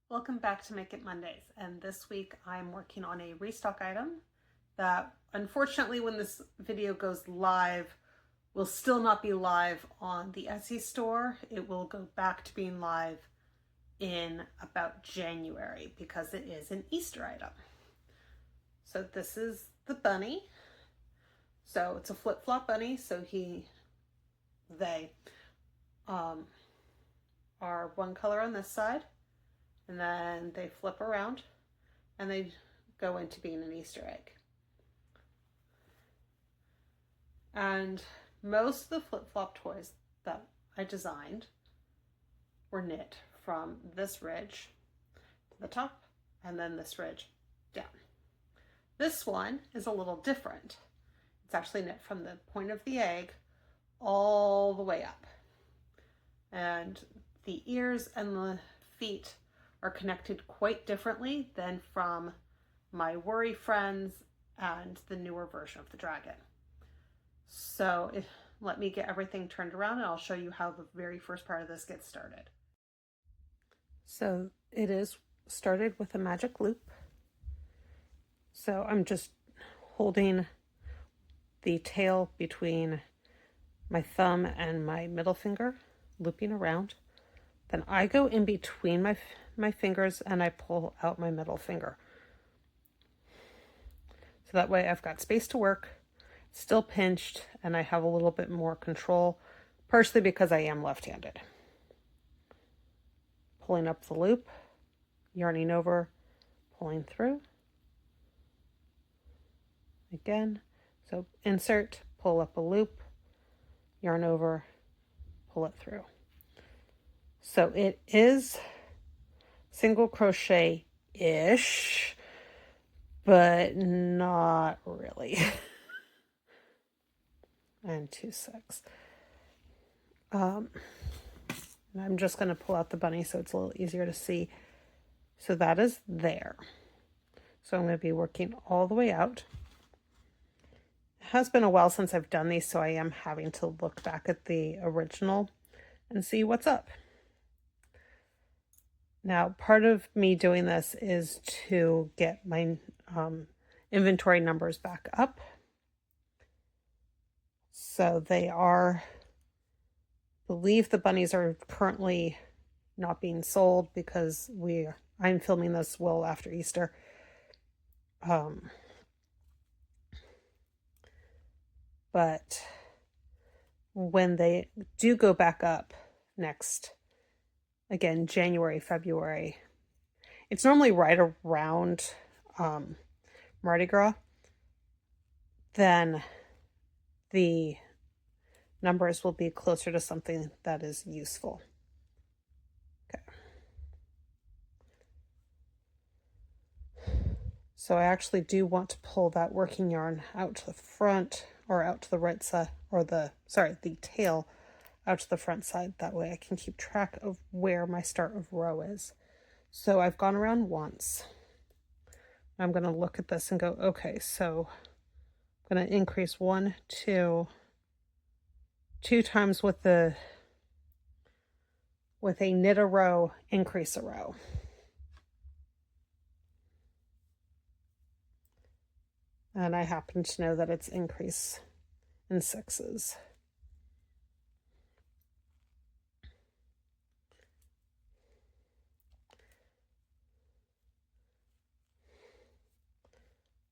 Welcome back to Make It Mondays, and this week I'm working on a restock item that unfortunately when this video goes live will still not be live on the Etsy store. It will go back to being live in about January because it is an Easter item. So this is the bunny. So it's a flip-flop bunny, so they are one color on this side, and then they flip around and they go into being an Easter egg. And most of the flip-flop toys that I designed were knit from this ridge to the top and then this ridge down. This one is a little different. It's actually knit from the point of the egg all the way up. And the ears and the feet are connected quite differently than from my Worry Friends and the newer version of the dragon. So let me get everything turned around and I'll show you how the very first part of this gets started. So it is started with a magic loop. So I'm just holding the tail between my thumb and my middle finger, looping around. Then I go in between my fingers and I pull out my middle finger. So that way I've got space to work, still pinched, and I have a little bit more control, partially because I am left-handed. Pulling up the loop, yarning over, pulling through. Again, so insert, pull up a loop, yarn over, pull it through. So it is single crochet-ish, but not really. And 2 6. And I'm just going to pull out the bunny so it's a little easier to see. So that is there. So I'm going to be working all the way out. It has been a while since I've done these, so I am having to look back at the original and see what's up. Now, part of me doing this is to get my inventory numbers back up. So they are, I believe the bunnies are currently not being sold because I'm filming this well after Easter. But when they do go back up next, again, January, February, it's normally right around Mardi Gras, then the numbers will be closer to something that is useful. Okay. So I actually do want to pull that working yarn out to the front, or out to the right side, or the tail out to the front side. That way I can keep track of where my start of row is. So I've gone around once. I'm going to look at this and go, okay, so I'm going to increase 1, 2 times with a knit a row, increase a row. And I happen to know that it's increase in 6s.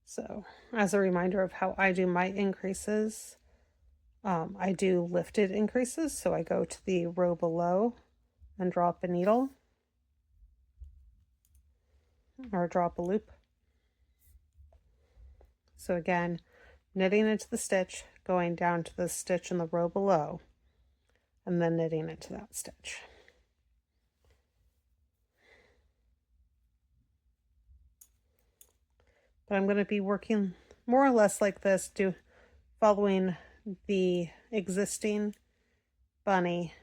So as a reminder of how I do my increases, I do lifted increases. So I go to the row below and drop a needle or drop a loop. So again, knitting into the stitch, going down to the stitch in the row below, and then knitting into that stitch. But I'm going to be working more or less like this, following the existing bunny,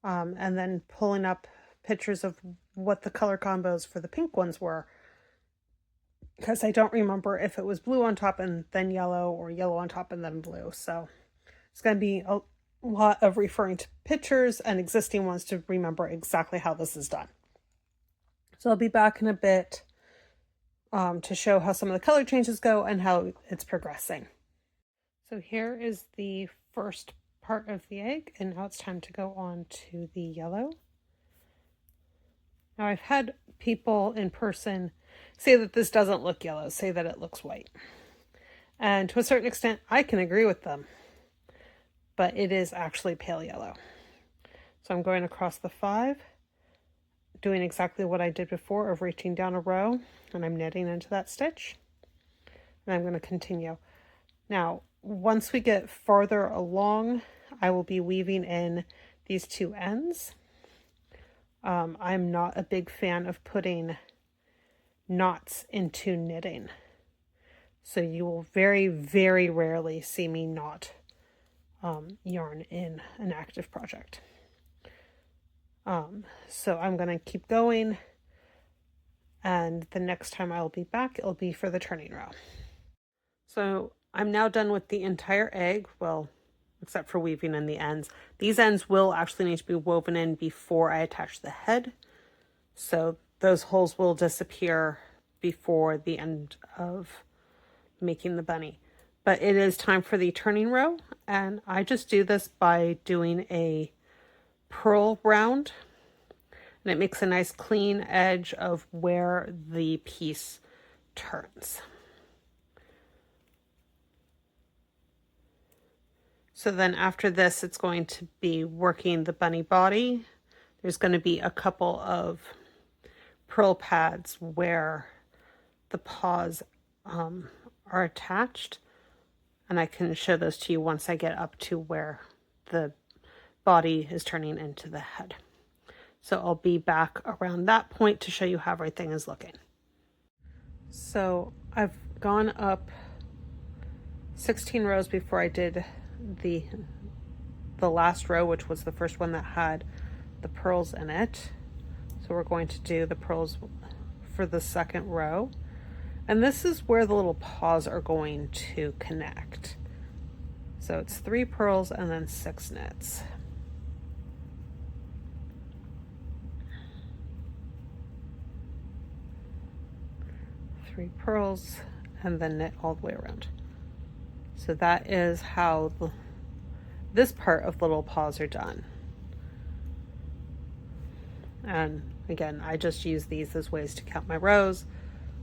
and then pulling up pictures of what the color combos for the pink ones were, because I don't remember if it was blue on top and then yellow, or yellow on top and then blue. So it's going to be a lot of referring to pictures and existing ones to remember exactly how this is done. So I'll be back in a bit to show how some of the color changes go and how it's progressing. So here is the first part of the egg, and now it's time to go on to the yellow. Now I've had people in person say that this doesn't look yellow, say that it looks white. And to a certain extent, I can agree with them, but it is actually pale yellow. So I'm going across the 5, doing exactly what I did before of reaching down a row, and I'm knitting into that stitch. And I'm going to continue. Now, once we get farther along, I will be weaving in these 2 ends. I'm not a big fan of putting knots into knitting. So you will very, very rarely see me knot yarn in an active project. So I'm going to keep going, and the next time I'll be back, it'll be for the turning row. So I'm now done with the entire egg, well, except for weaving in the ends. These ends will actually need to be woven in before I attach the head. So those holes will disappear before the end of making the bunny. But it is time for the turning row, and I just do this by doing a purl round, and it makes a nice clean edge of where the piece turns. So then after this, it's going to be working the bunny body. There's going to be a couple of purl pads where the paws are attached, and I can show those to you once I get up to where the body is turning into the head. So I'll be back around that point to show you how everything is looking. So I've gone up 16 rows before I did the last row, which was the first one that had the purls in it. So we're going to do the purls for the second row. And this is where the little paws are going to connect. So it's 3 purls and then 6 knits. Three purls and then knit all the way around. So that is how this part of the little paws are done. And again, I just use these as ways to count my rows.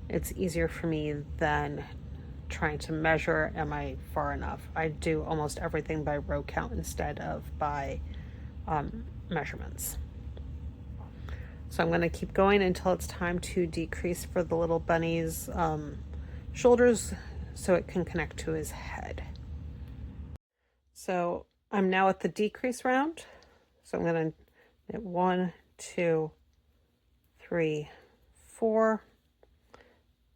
It's easier for me than trying to measure, am I far enough? I do almost everything by row count instead of by measurements. So I'm going to keep going until it's time to decrease for the little bunny's shoulders so it can connect to his head. So I'm now at the decrease round. So I'm going to knit 1, 2, 3, 4.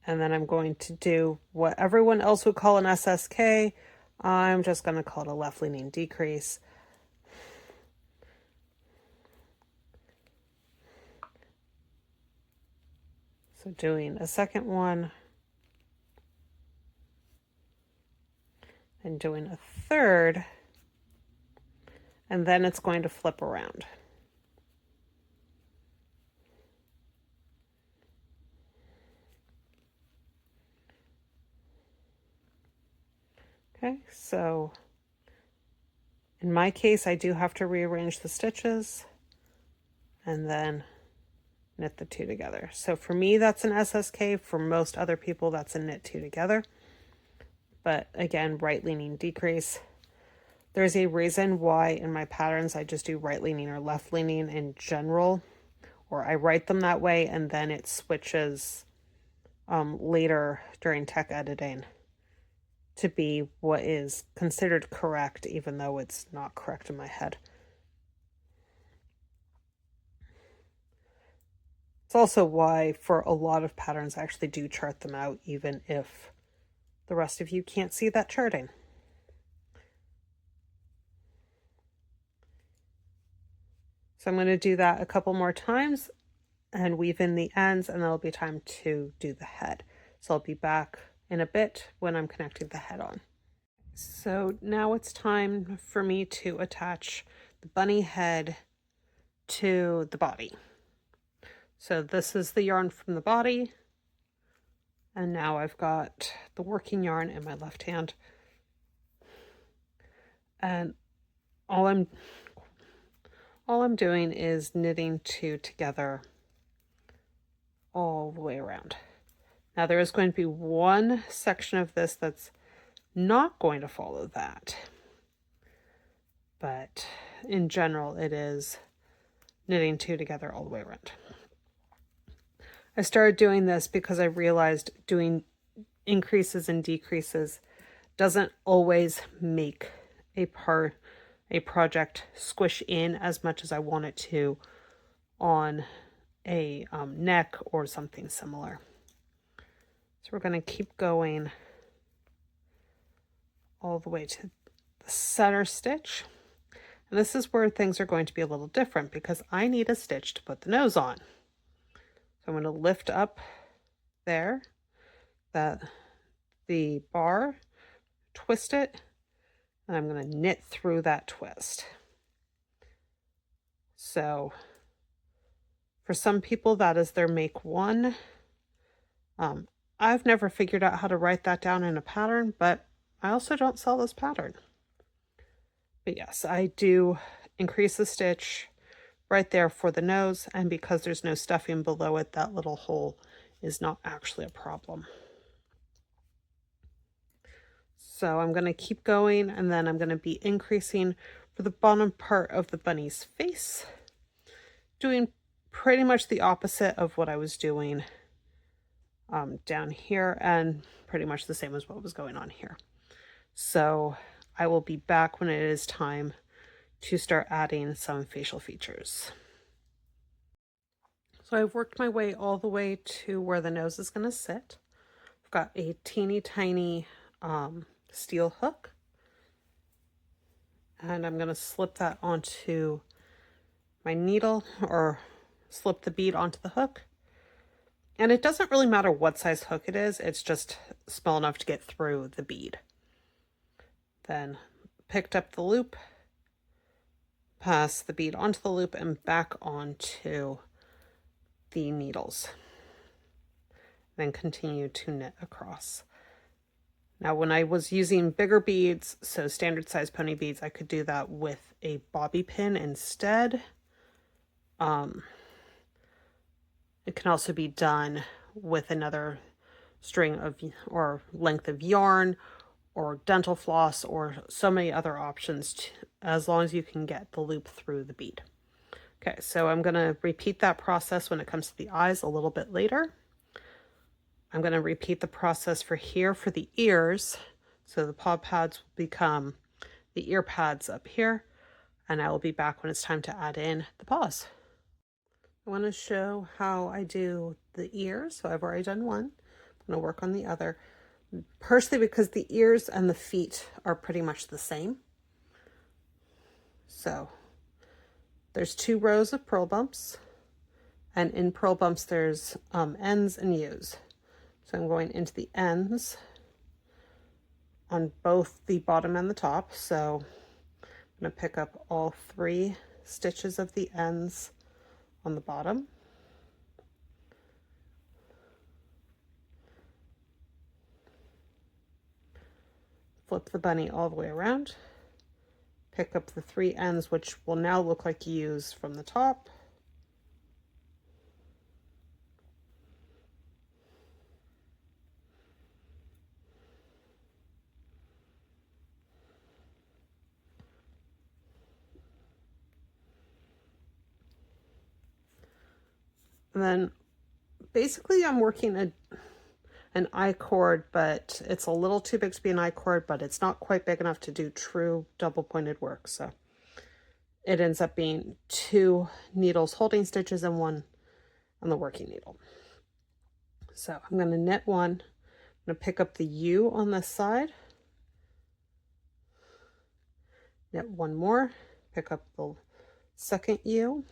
And then I'm going to do what everyone else would call an SSK. I'm just going to call it a left leaning decrease. So doing a second one, and doing a third, and then it's going to flip around. Okay, so in my case, I do have to rearrange the stitches and then knit the 2 together. So for me, that's an SSK. For most other people, that's a knit 2 together. But again, right leaning decrease. There's a reason why in my patterns I just do right leaning or left leaning in general, or I write them that way and then it switches later during tech editing to be what is considered correct, even though it's not correct in my head. It's also why for a lot of patterns I actually do chart them out, even if the rest of you can't see that charting. So I'm going to do that a couple more times and weave in the ends, and then it'll be time to do the head. So I'll be back in a bit when I'm connecting the head on. So now it's time for me to attach the bunny head to the body. So this is the yarn from the body. And now I've got the working yarn in my left hand. And all I'm doing is knitting 2 together all the way around. Now there is going to be one section of this that's not going to follow that. But in general, it is knitting 2 together all the way around. I started doing this because I realized doing increases and decreases doesn't always make a project squish in as much as I want it to on a neck or something similar. So we're going to keep going all the way to the center stitch. And this is where things are going to be a little different because I need a stitch to put the nose on. So I'm going to lift up there, the bar, twist it, and I'm going to knit through that twist. So for some people, that is their make 1. I've never figured out how to write that down in a pattern, but I also don't sell this pattern. But yes, I do increase the stitch right there for the nose, and because there's no stuffing below it, that little hole is not actually a problem. So I'm going to keep going, and then I'm going to be increasing for the bottom part of the bunny's face, doing pretty much the opposite of what I was doing down here, and pretty much the same as what was going on here. So I will be back when it is time to start adding some facial features. So I've worked my way all the way to where the nose is going to sit. I've got a teeny tiny steel hook, and I'm going to slip that onto my needle, or slip the bead onto the hook. And it doesn't really matter what size hook it is, it's just small enough to get through the bead. Then picked up the loop, pass the bead onto the loop, and back onto the needles. Then continue to knit across. Now when I was using bigger beads, so standard size pony beads, I could do that with a bobby pin instead. It can also be done with another string of or length of yarn or dental floss or so many other options, as long as you can get the loop through the bead. Okay, so I'm going to repeat that process when it comes to the eyes a little bit later. I'm going to repeat the process for here for the ears. So the paw pads will become the ear pads up here, and I will be back when it's time to add in the paws. I want to show how I do the ears. So I've already done one. I'm going to work on the other. Personally, because the ears and the feet are pretty much the same. So there's 2 rows of purl bumps, and in purl bumps there's ends and U's. So I'm going into the ends on both the bottom and the top. So I'm going to pick up all 3 stitches of the ends on the bottom. Flip the bunny all the way around. Pick up the 3 ends, which will now look like U's from the top. And then basically I'm working an I-cord, but it's a little too big to be an I-cord, but it's not quite big enough to do true double pointed work. So it ends up being 2 needles holding stitches and 1 on the working needle. So I'm going to knit 1. I'm going to pick up the U on this side, knit 1 more, pick up the second U,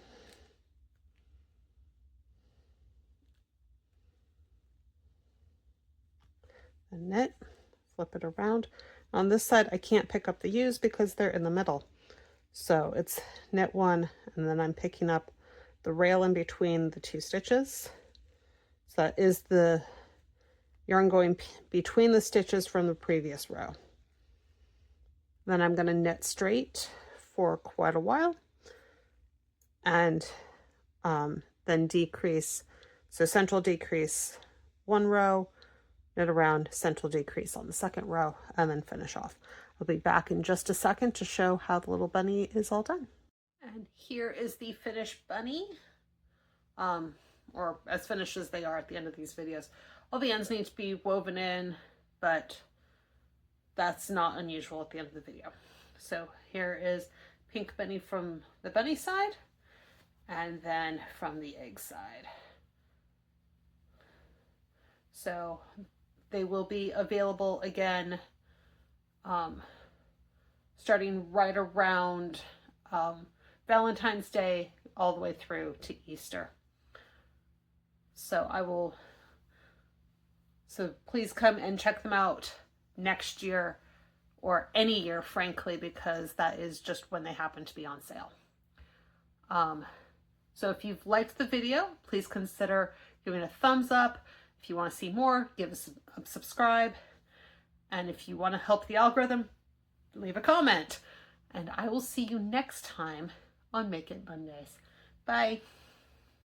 and knit, flip it around. On this side I can't pick up the U's because they're in the middle. So it's knit 1, and then I'm picking up the rail in between the two stitches. So that is the yarn going between the stitches from the previous row. Then I'm going to knit straight for quite a while and then decrease. So central decrease one row, knit around, central decrease on the second row, and then finish off. I'll be back in just a second to show how the little bunny is all done. And here is the finished bunny, or as finished as they are at the end of these videos. All the ends need to be woven in, but that's not unusual at the end of the video. So here is pink bunny from the bunny side, and then from the egg side. So they will be available again starting right around Valentine's Day all the way through to Easter. So please come and check them out next year or any year, frankly, because that is just when they happen to be on sale. So if you've liked the video, please consider giving a thumbs up. If you want to see more, give us a subscribe. And if you want to help the algorithm, leave a comment. And I will see you next time on Make It Mondays. Bye.